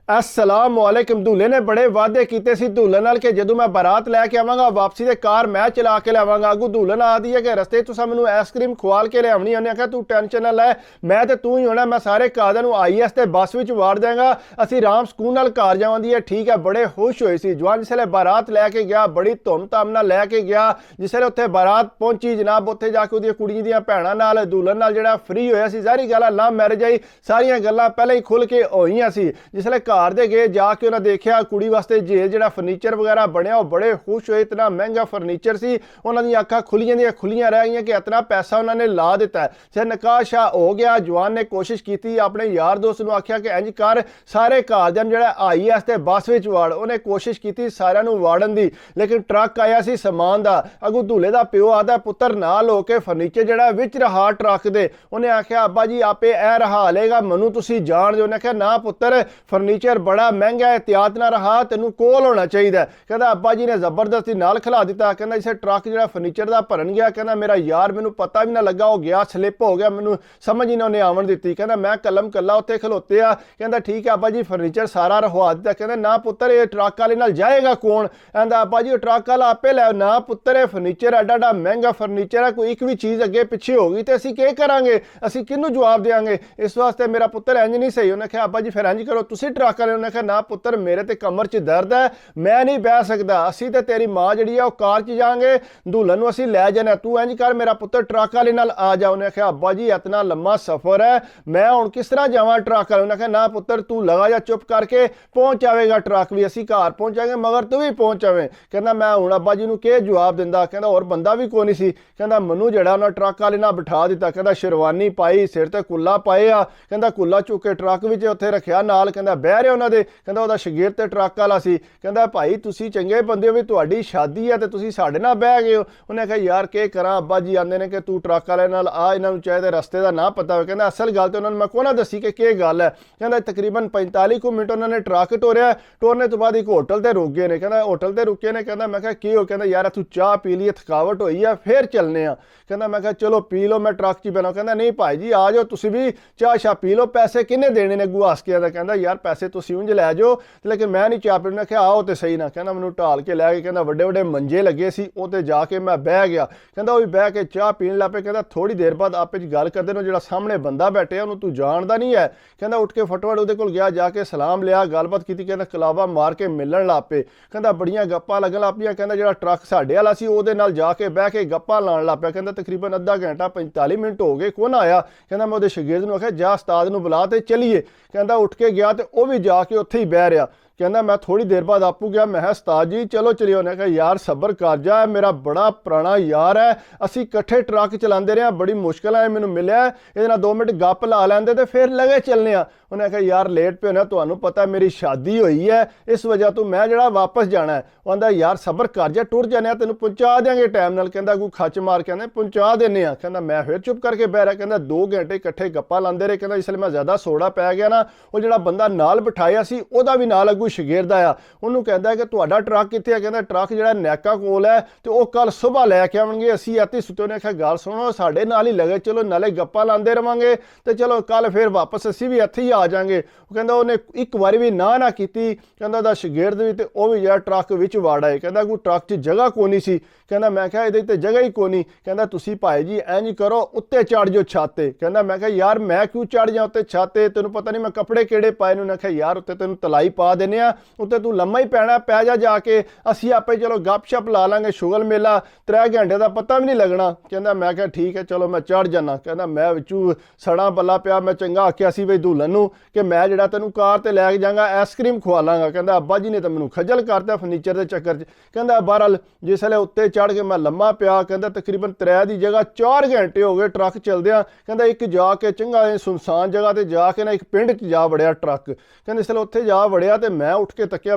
अस्सलाम वालेकुम। दूल्हे ने बड़े वादे किए सी दूल्हे नाल कि जदों मैं बारात लैके आवांगा वापसी ते कार मैं चला के लियावांगा। अगू दूल्हन आखदी है कि रस्ते तुसां मैनूं आइसक्रीम खवाल के लियावनी। उन्हें आख्या तू टेंशन ना लै, मैं ते तू ही होना, मैं सारे कादां नूं IS ते बस विच वाड़ देंगा, असीं राम सकून नाल घर जावांदी है। ठीक है, बड़े खुश होए सी। जवान जिसले बारात लैके गया बड़ी धूम धाम नाल लैके गया। जिसले उत्थे बारात पहुंची जनाब उत्थे जाके उहदी कुड़ियां दियां भैणां नाल दूल्हन नाल जिहड़ा फ्री होया सी। ज़ाहिर गल है लव मैरिज आई, सारियां गल्लां पहले ही खुल के होईयां सी। जिसले घर दे गए जाके उन्हें देखा कुड़ी वास्ते जेल जिहड़ा फर्नीचर वगैरह बनया, वो बड़े खुश होए। इतना महंगा फर्नीचर सी, उन्होंने अखां खुलियां रह गई कि इतना पैसा उन्होंने ला दिता है। फिर निकाह शाह हो गया। जवान ने कोशिश की, अपने यार दोस्त नूं आख्या कि इंज कर सारे घर दे जिहड़ा IS ते बस विच वाड़। उन्हें कोशिश की सारिਆਂ नूं वाड़न दी, लेकिन ट्रक आया सी समान दा। अगू दूल्हे दा प्यो आदा पुत्तर नाल होके फर्नीचर जिहड़ा विच रहा ट्रक दे। उन्हें आख्या अब्बा जी आपे ऐ रहा लेगा, मनु तुसीं जाण दिओ। उन्हें आख्या ना पुत्तर फर्नीचर बड़ा महंगा, एहतियात ना रहा, तेनू कोल होना चाहिए। कहता अब्बा जी ने जबरदस्ती नाल खिला दिता। कहना इसे ट्रक जो फर्नीचर का भरन गया, कहना मेरा यार मैनू पता भी ना लगा, वो गया स्लिप हो गया, मैनू समझ ही ना उन्हें आवन दी। कहना मैं कलम कला उत्थे खलोते आ। कहता ठीक है अब्बा जी फर्नीचर सारा रखवा दिता। कहना ना पुत्तर ये ट्रक वाले नाल जाएगा कौन? कहता अब्बा जी ट्रक वाला आपे लै। ना पुत्तर ये फर्नीचर एडा एडा महंगा फर्नीचर है, कोई एक भी चीज़ अगे पिछे हो गई तो असीं की करांगे, असीं किनू जवाब देंगे? इस वास्ते मेरा पुत्तर इंज नहीं सही। उन्हें कहा अब्बा जी फिर इंज करो तुसीं ट्रक वाले। उन्हें कहा ना पुत्तर मेरे ते कमर च दर्द है, मैं नहीं बह सकता, असी ते तेरी मां जी है कार च जाएंगे, दुल्हन असी लै जाना, तू इंज कर मेरा पुत्र ट्रक वाले नाल आ जा। उन्हें आख्या अब्बा जी इतना लम्मा सफर है, मैं हुण किस तरह जावां ट्रक वाले? उन्हें आख्या ना पुत्र तू लगा जा, चुप करके पहुंच जाएगा ट्रक भी, असी घर पहुंच जाएंगे मगर तू भी पहुंच जावे। कहना मैं हुण अब्बा जी नूं की जवाब दिंदा? कहना और बंदा भी कोई नहीं सी। कहना मनु जिहड़ा उन्हें ट्रक वाले नाल बिठा दिता। कहना शेरवानी पाई, सिर ते कुल्ला पाए आ। कहना कुल्ला चुक के ट्रक विच उत्थे रखिया नाल। कहना बह रहे उन्हां दे। कहना उहदा शगीर ते ट्रक वाला सी। कहता भाई तुसी चंगे बंदे हो, भी तुहाडी शादी है तो तुसी साडे नाल बह गए हो। उन्हें कहा यार के करा, अब्बा जी आंदे ने कि तू ट्रक वाले नाल आ, इन्हां नूं चाहे रस्ते का ना पता हो। कहना असल गल तो उन्होंने मैं कोना दसी कि गल है। कहता तकरीबन 45 मिनट उन्होंने ट्रक टोरिया, टोरने तो बाद एक होटल ते रुक गए ने। कहता होटल ते रुके ने। कहता मैं की हो? कहता यार तू चाह पी ली, थकावट होई है, फिर चलने आ। कहता मैं कहा चलो पी लो, मैं ट्रक च बना। कहता नहीं भाई जी आ जाओ तुसी भी चाह शाह पी लो, पैसे किन्ने देने ने? अगू हस के कहता यार पैसे तुसी उंज लै जाओ, लेकिन मैं नहीं चाह पीना। क्या आओ तो सही ना। कहना मैनू ढाल के लै गए। कहना वड्डे वड्डे मंजे लगे सी, उत्ते जाके मैं बह गया। कहता वो भी बह के चाह पीन लग पे। कहता थोड़ी देर बाद आपे गल करते नो जो सामने बंदा बैठे उन्होंने तू जानता नहीं है। कहता उठ के फटोफट उहदे कोल गया, जाके सलाम लिया, गलबात की। कहना कलावा मार के मिलन लग पे। कहता बड़ियां गप्पां लगन लग पियां। कहना जो ट्रक साडे वाला सी उहदे नाल जाके बह के गप्पां लाण लग पिया। कहता तकरीबन अद्धा घंटा 45 मिनट हो गए, कौन आया? कहना मैं उहदे शगीर्द नूं आख्या जा उस्ताद नूं बुला ते चलीए। कहता उठ के गया तो वह भी जाके उत्थे ही बह रहा। कहना मैं थोड़ी देर बाद आपू गया, मैं उस्ताद जी चलो चलिए। उन्हें कहा यार सबर कर जा, मेरा बड़ा पुराना यार है, असी कट्ठे ट्रक चलाते रहे, बड़ी मुश्किल है मैनू मिले, ये 2 मिनट गप ला लेंदे तो फिर लगे चलने आ। उन्हें कहा यार लेट पे होना, तुहानू पता मेरी शादी हुई है, इस वजह तो मैं जरा वापस जाना है। कहता यार सबर कर जा, टुर जाने तेन पहुंचा देंगे टाइम नाल। कहता कोई खच मार के पहुंचा देने। कहता मैं फिर चुप करके बह रहा। कहता 2 घंटे इकट्ठे गप्पा लाते रहे। कहता इसलिए मैं ज़्यादा सोड़ा पै गया ना, वो जो बंदा नाल बिठाया सी वह भी नाल अगू शगीर्द आया। उन्होंने कहता है कि तुहाडा ट्रक कित्थे है? कहता ट्रक जो नैका कोल है तो वह कल सुबह लैके आउणगे, असीं इत्थे सुते। उन्हें आख्या गल सुनो साडे नाल ही लगे चलो, नाले गप्पा लाते रहांगे तो चलो कल फिर वापस असीं भी इत्थे ही आ जाएंगे। कहता उन्हें एक बार भी ना की। कहता उहदा शगीर्द भी तो वह भी जो ट्रक विच वाड़ आए। कहता कोई ट्रक च जगह कोई नहीं सी। कहता मैं क्या ये जगह ही कोई नहीं। कहता तुसी भाई जी इंज करो उत्ते चढ़ जाओ छत ते। कहता मैं क्या यार मैं क्यों चढ़ जा उत्ते छत ते, तेनू पता नहीं मैं कपड़े किहड़े पाए ने। उन्हें आख्या यार उत्ते तेनू तलाई पा देने आ, उत्ते तू लम्मा ही पैना, पै जा जाके, असीं आपे चलो गप शप ला लांगे, शुगल मेला 3 घंटे का पता भी नहीं लगना। कहता मैं क्या ठीक है चलो मैं चढ़ जाना। कहता मैं विचू सड़ा पला पिया, मैं चंगा आख्या सी बई दुल्हन नूं कि मैं जिहड़ा तेनू कार ते लैके जांगा, आइसक्रीम खवा लांगा। कहता अब्बा जी ने तो मैनू खजल करता फर्नीचर के चक्कर च। कहता बहरहाल जिसले उत्ते चढ़ के मैं लम्मा पिया, कहता तकरीबन 3 की जगह 4 घंटे हो गए ट्रक चलदियां। कहता एक जाके चंगा सुनसान जगह ते जाके ना एक पिंड च जा वड़िया ट्रक। कहते इसलिए उत्थे जा वड़िया तो मैं उठ के तकिया,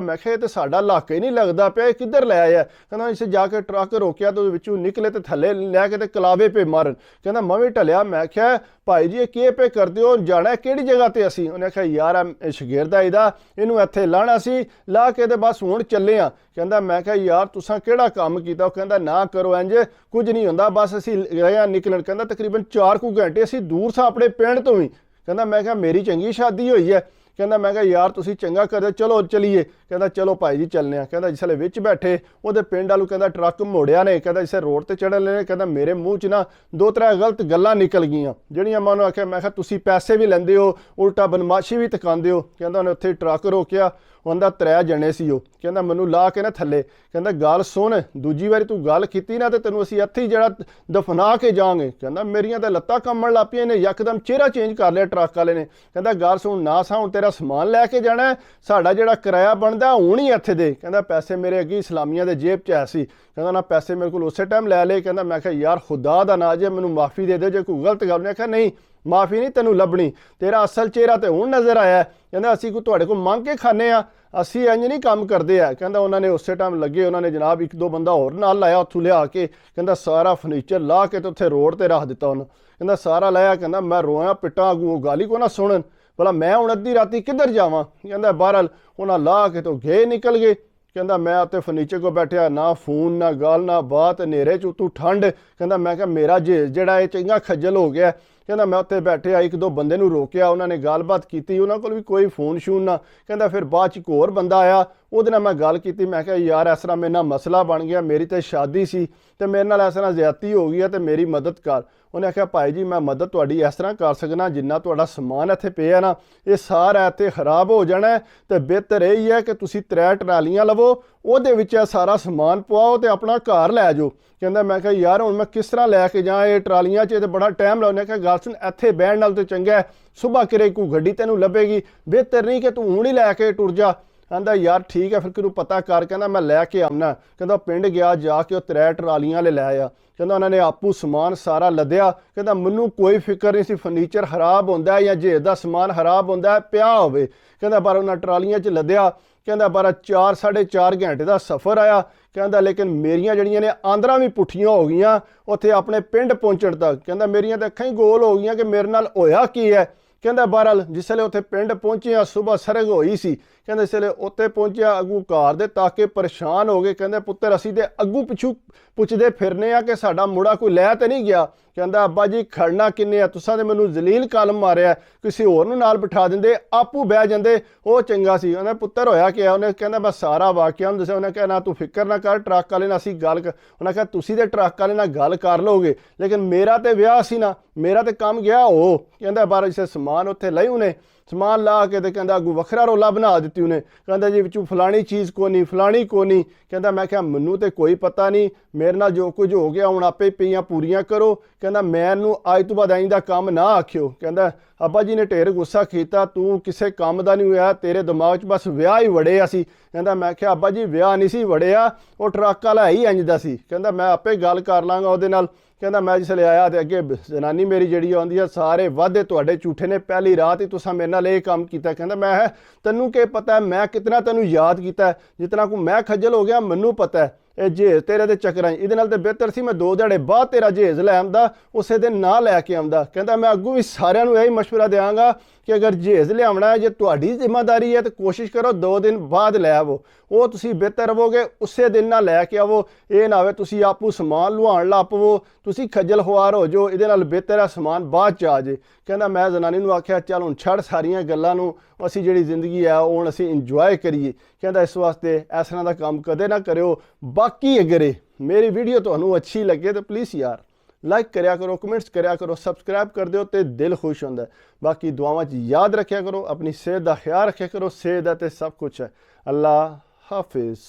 मैं किहा तो साडा इलाका ही नहीं लगता पिया, किधर लै आया? कहता इसे जाके ट्रक रोकिया तो विचों निकले तो थले लैके ते कलावे पे मारन। कहता मैं भी ढलिया, मैं क्या भाई जी ये पे करते हो, जाना किहड़ी जगह ते असीं? उन्हें आख्या यार शगीर्द इहदा इनू इत्थे लाना सी, ला के ते बस हुण चले आ। कहता मैं क्या यार तुसां किहड़ा काम कीता? कहता ना करो इंज, कुछ नहीं हुंदा, बस असीं गए निकलन। कहता तकरीबन 4 घंटे असीं दूर सां अपने पिंड तो ही। कहता मैं क्या मेरी चंगी शादी हुई है। ਕਹਿੰਦਾ ਮੈਂ ਕਿਹਾ ਯਾਰ ਤੁਸੀਂ ਚੰਗਾ ਕਰਦੇ, ਚਲੋ ਚਲੀਏ। ਕਹਿੰਦਾ ਚਲੋ ਭਾਈ ਜੀ ਚੱਲਨੇ ਆ। ਕਹਿੰਦਾ ਜਿਸਲੇ ਵਿੱਚ ਬੈਠੇ ਉਹਦੇ ਪਿੰਡ ਵਾਲੂ ਕਹਿੰਦਾ ਟਰੱਕ ਮੋੜਿਆ ਨੇ, ਕਹਿੰਦਾ ਜਿਸੇ ਰੋਡ ਤੇ ਚੜ੍ਹਨ ਨੇ, ਕਹਿੰਦਾ ਮੇਰੇ ਮੂੰਹ 'ਚ ਨਾ 2-3 ਗਲਤ ਗੱਲਾਂ ਨਿਕਲ ਗਈਆਂ ਜਿਹੜੀਆਂ ਮੈਂ ਉਹਨੂੰ ਆਖਿਆ, ਮੈਂ ਕਿਹਾ ਤੁਸੀਂ ਪੈਸੇ ਵੀ ਲੈਂਦੇ ਹੋ, ਉਲਟਾ ਬਦਮਾਸ਼ੀ ਵੀ ਤਕਾਉਂਦੇ ਹੋ। ਕਹਿੰਦਾ ਉਹਨੇ ਉੱਥੇ ਟਰੱਕ ਰੋਕਿਆ, ਉਹਦਾ 3 ਜਣੇ ਸੀ ਉਹ। ਕਹਿੰਦਾ ਮੈਨੂੰ ਲਾ ਕੇ ਨਾ ਥੱਲੇ, ਕਹਿੰਦਾ ਗੱਲ ਸੁਣ, ਦੂਜੀ ਵਾਰੀ ਤੂੰ ਗੱਲ ਕੀਤੀ ਨਾ ਤੇ ਤੈਨੂੰ ਅਸੀਂ ਇੱਥੇ ਹੀ ਜਿਹੜਾ ਦਫਨਾ ਕੇ ਜਾਵਾਂਗੇ। ਕਹਿੰਦਾ ਮੇਰੀਆਂ ਤਾਂ ਲੱਤਾਂ ਕੰਬਣ ਲੱਗ ਪਈਆਂ ਨੇ, ਯਕਦਮ ਚਿਹਰਾ ਚੇਂਜ ਕਰ ਲਿਆ ਟਰੱਕ ਵਾਲੇ ਨੇ। ਕਹਿੰਦਾ ਗੱਲ ਸੁਣ ਨਾ, ਸਾ ਹੁਣ ਤੇਰਾ ਸਮਾਨ ਲੈ ਕੇ ਜਾਣਾ, ਸਾਡਾ ਜਿਹੜਾ ਕਿਰਾਇਆ ਬਣਦਾ ਹੁਣ ਹੀ ਇੱਥੇ ਦੇ। ਕਹਿੰਦਾ ਪੈਸੇ ਮੇਰੇ ਅੱਗੇ ਇਸਲਾਮੀਆਂ ਦੇ ਜੇਬ 'ਚ ਹੈ ਸੀ। ਕਹਿੰਦਾ ਨਾ ਪੈਸੇ ਮੇਰੇ ਕੋਲ ਉਸੇ ਟਾਈਮ ਲੈ ਲਏ। ਕਹਿੰਦਾ ਮੈਂ ਕਿਹਾ ਯਾਰ ਖੁਦਾ ਦਾ ਨਾਂ ਜੇ ਮੈਨੂੰ ਮਾਫੀ ਦੇ ਦੇ ਜੇ ਕੋਈ ਗਲਤ ਗੱਲ। ਨੇ ਕਿਹਾ ਨਹੀਂ ਮਾਫੀ ਨਹੀਂ ਤੈਨੂੰ ਲੱਭਣੀ, ਤੇਰਾ ਅਸਲ ਚਿਹਰਾ ਤੇ ਹੁਣ ਨਜ਼ਰ ਆਇਆ। ਕਹਿੰਦਾ ਅਸੀਂ ਕੋਈ ਤੁਹਾਡੇ ਕੋਲ ਮੰਗ ਕੇ ਖਾਂਦੇ ਆ, ਅਸੀਂ ਇੰਜ ਨਹੀਂ ਕੰਮ ਕਰਦੇ ਆ। ਕਹਿੰਦਾ ਉਹਨਾਂ ਨੇ ਉਸੇ ਟਾਈਮ ਲੱਗੇ, ਉਹਨਾਂ ਨੇ ਜਨਾਬ 1-2 ਬੰਦਾ ਹੋਰ ਨਾਲ ਲਾਇਆ ਉੱਥੋਂ ਲਿਆ ਕੇ। ਕਹਿੰਦਾ ਸਾਰਾ ਫਰਨੀਚਰ ਲਾ ਕੇ ਤੇ ਉੱਥੇ ਰੋਡ ਤੇ ਰੱਖ ਦਿੱਤਾ ਉਹਨੂੰ। ਕਹਿੰਦਾ ਸਾਰਾ ਲਾਇਆ। ਕਹਿੰਦਾ ਮੈਂ ਰੋਇਆ ਪਿੱਟਾਂ ਅੱਗੋਂ ਗਾਲੀ ਕੋ ਨਾ ਸੁਣਨ, ਭਲਾ ਮੈਂ ਹੁਣ ਅੱਧੀ ਰਾਤੀ ਕਿੱਧਰ ਜਾਵਾਂ। ਕਹਿੰਦਾ ਬਹਰਹਾਲ ਉਹਨਾਂ ਲਾ ਕੇ ਤੋਂ ਗਏ ਨਿਕਲ ਗਏ। ਕਹਿੰਦਾ ਮੈਂ ਉੱਥੇ ਫਰਨੀਚਰ ਕੋ ਬੈਠਿਆ, ਨਾ ਫੋਨ ਨਾ ਗੱਲ ਨਾ ਬਾਤ, ਹਨੇਰੇ 'ਚ ਉਤੋਂ ਠੰਡ। ਕਹਿੰਦਾ ਮੈਂ ਕਿਹਾ ਮੇਰਾ ਜਿਹੜਾ ਇਹ ਚੰਗਾ ਖੱਜਲ ਹੋ ਗਿਆ। ਕਹਿੰਦਾ ਮੈਂ ਉੱਥੇ ਬੈਠਿਆ, 1-2 ਬੰਦੇ ਨੂੰ ਰੋਕਿਆ, ਉਹਨਾਂ ਨੇ ਗੱਲਬਾਤ ਕੀਤੀ, ਉਹਨਾਂ ਕੋਲ ਵੀ ਕੋਈ ਫੋਨ ਸ਼ੂਨ ਨਾ। ਕਹਿੰਦਾ ਫਿਰ ਬਾਅਦ 'ਚ ਇੱਕ ਹੋਰ ਬੰਦਾ ਆਇਆ, ਉਹਦੇ ਨਾਲ ਮੈਂ ਗੱਲ ਕੀਤੀ। ਮੈਂ ਕਿਹਾ ਯਾਰ ਇਸ ਤਰ੍ਹਾਂ ਮੇਰੇ ਨਾਲ ਮਸਲਾ ਬਣ ਗਿਆ, ਮੇਰੀ ਤਾਂ ਸ਼ਾਦੀ ਸੀ ਤੇ ਮੇਰੇ ਨਾਲ ਇਸ ਤਰ੍ਹਾਂ ਜ਼ਿਆਦਤੀ ਹੋ ਗਈ ਹੈ ਤੇ ਮੇਰੀ ਮਦਦ ਕਰ। ਉਹਨੇ ਆਖਿਆ ਭਾਈ ਜੀ ਮੈਂ ਮਦਦ ਤੁਹਾਡੀ ਇਸ ਤਰ੍ਹਾਂ ਕਰ ਸਕਣਾ, ਜਿੰਨਾ ਤੁਹਾਡਾ ਸਮਾਨ ਇੱਥੇ ਪਿਆ ਨਾ ਇਹ ਸਾਰਾ ਇੱਥੇ ਖਰਾਬ ਹੋ ਜਾਣਾ ਤੇ ਬਿਹਤਰ ਇਹ ਹੀ ਹੈ ਕਿ ਤੁਸੀਂ 3 ਟਰਾਲੀਆਂ ਲਵੋ, ਉਹਦੇ ਵਿੱਚ ਇਹ ਸਾਰਾ ਸਮਾਨ ਪਵਾਓ ਤੇ ਆਪਣਾ ਘਰ ਲੈ ਜਾਓ। ਕਹਿੰਦਾ ਮੈਂ ਕਿਹਾ ਯਾਰ ਹੁਣ ਮੈਂ ਕਿਸ ਤਰ੍ਹਾਂ ਲੈ ਕੇ ਜਾ ਇਹ ਟਰਾਲੀਆਂ 'ਚ, ਤੇ ਬੜਾ ਟਾਈਮ ਲਾਉਣੇ। ਕਿਹਾ ਗੱਲ ਸੁਣ, ਇੱਥੇ ਬਹਿਣ ਨਾਲ ਤੇ ਚੰਗਾ ਸੁਬਾਹ ਕਿਰੇ ਕੋਈ ਗੱਡੀ ਤੈਨੂੰ ਲੱਭੇਗੀ, ਬਿਹਤਰ ਨਹੀਂ ਕਿ ਤੂੰ ਹੁਣ ਹੀ ਲੈ ਕੇ ਟੁਰ ਜਾ। ਕਹਿੰਦਾ ਯਾਰ ਠੀਕ ਹੈ ਫਿਰ ਕਿਹਨੂੰ ਪਤਾ ਕਰ। ਕਹਿੰਦਾ ਮੈਂ ਲੈ ਕੇ ਆਉਣਾ। ਕਹਿੰਦਾ ਪਿੰਡ ਗਿਆ, ਜਾ ਕੇ ਉਹ 3 ਟਰਾਲੀਆਂ ਲੈ ਆਇਆ। ਕਹਿੰਦਾ ਉਹਨਾਂ ਨੇ ਆਪੂ ਸਮਾਨ ਸਾਰਾ ਲੱਦਿਆ। ਕਹਿੰਦਾ ਮੈਨੂੰ ਕੋਈ ਫਿਕਰ ਨਹੀਂ ਸੀ ਫਰਨੀਚਰ ਖਰਾਬ ਹੁੰਦਾ ਜਾਂ ਜੇ ਦਾ ਸਮਾਨ ਖਰਾਬ ਹੁੰਦਾ ਪਿਆ ਹੋਵੇ। ਕਹਿੰਦਾ ਪਰ ਉਹਨਾਂ ਟਰਾਲੀਆਂ 'ਚ ਲੱਦਿਆ। ਕਹਿੰਦਾ 4-4.5 ਘੰਟੇ ਦਾ ਸਫ਼ਰ ਆਇਆ। ਕਹਿੰਦਾ ਲੇਕਿਨ ਮੇਰੀਆਂ ਜਿਹੜੀਆਂ ਨੇ ਆਂਦਰਾਂ ਵੀ ਪੁੱਠੀਆਂ ਹੋ ਗਈਆਂ ਉੱਥੇ ਆਪਣੇ ਪਿੰਡ ਪਹੁੰਚਣ ਤੱਕ। ਕਹਿੰਦਾ ਮੇਰੀਆਂ ਤਾਂ ਅੱਖਾਂ ਹੀ ਗੋਲ ਹੋ ਗਈਆਂ ਕਿ ਮੇਰੇ ਨਾਲ ਹੋਇਆ ਕੀ ਹੈ। ਕਹਿੰਦਾ ਬਹਰਹਾਲ ਜਿਸ ਵੇਲੇ ਉੱਥੇ ਪਿੰਡ ਪਹੁੰਚਿਆ ਸੁਬਾਹ ਸਰਗ ਹੋਈ ਸੀ। ਕਹਿੰਦੇ ਇਸ ਵੇਲੇ ਉੱਥੇ ਪਹੁੰਚਿਆ, ਅੱਗੂ ਘਰ ਦੇ ਤਾਕੇ ਪਰੇਸ਼ਾਨ ਹੋ ਗਏ। ਕਹਿੰਦੇ ਪੁੱਤਰ ਅਸੀਂ ਤੇ ਅੱਗੂ ਪਿੱਛੂ ਪੁੱਛਦੇ ਫਿਰਨੇ ਆ ਕਿ ਸਾਡਾ ਮੁੰਡਾ ਕੋਈ ਲੈ ਤੇ ਨਹੀਂ ਗਿਆ। ਕਹਿੰਦਾ ਅੱਬਾ ਜੀ ਖੜਨਾ ਕਿੰਨੇ ਆ, ਤੁਸਾਂ ਤੇ ਮੈਨੂੰ ਜ਼ਲੀਲ ਕਾਲਮ ਮਾਰਿਆ, ਕਿਸੇ ਹੋਰ ਨੂੰ ਨਾਲ ਬਿਠਾ ਦਿੰਦੇ, ਆਪੂ ਬਹਿ ਜਾਂਦੇ, ਉਹ ਚੰਗਾ ਸੀ। ਉਹਨੇ ਪੁੱਤਰ ਹੋਇਆ ਕਿ ਉਹਨੇ ਕਹਿੰਦਾ ਮੈਂ ਸਾਰਾ ਵਾਕਿਆ ਨੂੰ ਦੱਸਿਆ। ਉਹਨੇ ਕਿਹਾ ਨਾ ਤੂੰ ਫਿਕਰ ਨਾ ਕਰ, ਟਰੱਕ ਵਾਲੇ ਨਾਲ ਅਸੀਂ ਗੱਲ ਉਹਨੇ ਕਿਹਾ ਤੁਸੀਂ ਤੇ ਟਰੱਕ ਵਾਲੇ ਨਾਲ ਗੱਲ ਕਰ ਲਓਗੇ, ਲੇਕਿਨ ਮੇਰਾ ਤੇ ਵਿਆਹ ਸੀ ਨਾ, ਮੇਰਾ ਤੇ ਕੰਮ ਗਿਆ ਉਹ। ਕਹਿੰਦਾ ਬਾਹਰ ਜਿਸੇ ਸਮਾਨ ਉੱਥੇ ਲਈ ਉਹਨੇ ਸਮਾਨ ਲਾ ਕੇ ਤੇ ਕਹਿੰਦਾ ਅੱਗੂ ਵੱਖਰਾ ਰੋਲਾ ਬਣਾ ਦਿੱਤੀ ਉਹਨੇ। ਕਹਿੰਦਾ ਜੀ ਵਿੱਚੋਂ ਫਲਾਣੀ ਚੀਜ਼ ਕੋ ਨਹੀਂ, ਫਲਾਣੀ ਕੋ ਨਹੀਂ। ਕਹਿੰਦਾ ਮੈਂ ਕਿਹਾ ਮੈਨੂੰ ਤੇ ਕੋਈ ਪਤਾ ਨਹੀਂ, ਮੇਰੇ ਨਾਲ ਜੋ ਕੁਝ ਹੋ ਗਿਆ ਹੁਣ ਆਪੇ ਪਈਆਂ ਪੂਰੀਆਂ ਕਰੋ। ਕਹਿੰਦਾ ਮੈਨੂੰ ਅੱਜ ਤੋਂ ਬਾਅਦ ਐਂ ਦਾ ਕੰਮ ਨਾ ਆਖਿਓ। ਕਹਿੰਦਾ ਅੱਬਾ ਜੀ ਨੇ ਢੇਰ ਗੁੱਸਾ ਕੀਤਾ, ਤੂੰ ਕਿਸੇ ਕੰਮ ਦਾ ਨਹੀਂ ਹੋਇਆ, ਤੇਰੇ ਦਿਮਾਗ 'ਚ ਬਸ ਵਿਆਹ ਹੀ ਵੜਿਆ ਸੀ। ਕਹਿੰਦਾ ਮੈਂ ਕਿਹਾ ਅੱਬਾ ਜੀ ਵਿਆਹ ਨਹੀਂ ਸੀ ਵੜਿਆ, ਉਹ ਟਰੱਕ ਵਾਲਾ ਹੀ ਇੰਜ ਦਾ ਸੀ। ਕਹਿੰਦਾ ਮੈਂ ਆਪੇ ਗੱਲ ਕਰ ਲਾਂਗਾ ਉਹਦੇ ਨਾਲ। ਕਹਿੰਦਾ ਮੈਂ ਜਿਸਲੇ ਆਇਆ ਤੇ ਅੱਗੇ ਜਨਾਨੀ ਮੇਰੀ ਜਿਹੜੀ ਆਉਂਦੀ ਆ, ਸਾਰੇ ਵਾਅਦੇ ਤੁਹਾਡੇ ਝੂਠੇ ਨੇ, ਪਹਿਲੀ ਰਾਤ ਹੀ ਤੁਸੀਂ ਮੇਰੇ ਨਾਲ ਇਹ ਕੰਮ ਕੀਤਾ। ਕਹਿੰਦਾ ਮੈਂ ਤੈਨੂੰ ਕੀ ਪਤਾ ਮੈਂ ਕਿਤਨਾ ਤੈਨੂੰ ਯਾਦ ਕੀਤਾ, ਜਿਤਨਾ ਕੋ ਮੈਂ ਖੱਜਲ ਹੋ ਗਿਆ ਮੈਨੂੰ ਪਤਾ। ਇਹ ਜਹਾਜ਼ ਤੇਰੇ ਦੇ ਚੱਕਰਾਂ ਇਹਦੇ ਨਾਲ ਤੇ ਬਿਹਤਰ ਸੀ ਮੈਂ 2 ਦਿਹਾੜੇ ਬਾਅਦ ਤੇਰਾ ਜਹਾਜ਼ ਲੈ ਆਉਂਦਾ, ਉਸੇ ਦਿਨ ਨਾ ਲੈ ਕੇ ਆਉਂਦਾ। ਕਹਿੰਦਾ ਮੈਂ ਅੱਗੋਂ ਵੀ ਸਾਰਿਆਂ ਨੂੰ ਇਹੀ ਮਸ਼ਵਰਾ ਦਿਆਂਗਾ ਕਿ ਅਗਰ ਜਹਾਜ਼ ਲਿਆਉਣਾ ਹੈ, ਜੇ ਤੁਹਾਡੀ ਜ਼ਿੰਮੇਵਾਰੀ ਹੈ ਤਾਂ ਕੋਸ਼ਿਸ਼ ਕਰੋ 2 ਦਿਨ ਬਾਅਦ ਲੈ ਆਵੋ, ਉਹ ਤੁਸੀਂ ਬਿਹਤਰ ਰਹੋਗੇ। ਉਸੇ ਦਿਨ ਨਾ ਲੈ ਕੇ ਆਵੋ, ਇਹ ਨਾ ਹੋਵੇ ਤੁਸੀਂ ਆਪੂ ਸਮਾਨ ਲੁਹਾਉਣ ਲੱਗ ਪਵੋ, ਤੁਸੀਂ ਖੱਜਲ ਖੁਆਰ ਹੋ ਜਾਓ, ਇਹਦੇ ਨਾਲ ਬਿਹਤਰ ਹੈ ਸਮਾਨ ਬਾਅਦ 'ਚ ਆ ਜੇ। ਕਹਿੰਦਾ ਮੈਂ ਜ਼ਨਾਨੀ ਨੂੰ ਆਖਿਆ ਚੱਲ ਹੁਣ ਛੱਡ ਸਾਰੀਆਂ ਗੱਲਾਂ ਨੂੰ, ਅਸੀਂ ਜਿਹੜੀ ਜ਼ਿੰਦਗੀ ਹੈ ਉਹ ਹੁਣ ਅਸੀਂ ਇੰਜੋਏ ਕਰੀਏ। ਕਹਿੰਦਾ ਇਸ ਵਾਸਤੇ ਇਸ ਤਰ੍ਹਾਂ ਦਾ ਕੰਮ ਕਦੇ ਨਾ ਕਰਿਓ। ਬਾਕੀ ਅਗਰ ਮੇਰੀ ਵੀਡੀਓ ਤੁਹਾਨੂੰ ਅੱਛੀ ਲੱਗੇ ਤਾਂ ਪਲੀਜ਼ ਯਾਰ ਲਾਈਕ ਕਰਿਆ ਕਰੋ, ਕਮੈਂਟਸ ਕਰਿਆ ਕਰੋ, ਸਬਸਕ੍ਰਾਈਬ ਕਰ ਦਿਓ ਤੇ ਦਿਲ ਖੁਸ਼ ਹੁੰਦਾ। ਬਾਕੀ ਦੁਆਵਾਂ 'ਚ ਯਾਦ ਰੱਖਿਆ ਕਰੋ, ਆਪਣੀ ਸਿਹਤ ਦਾ ਖਿਆਲ ਰੱਖਿਆ ਕਰੋ, ਸਿਹਤ ਦਾ ਤੇ ਸਭ ਕੁਝ ਹੈ। ਅੱਲਾ ਹਾਫਿਜ਼।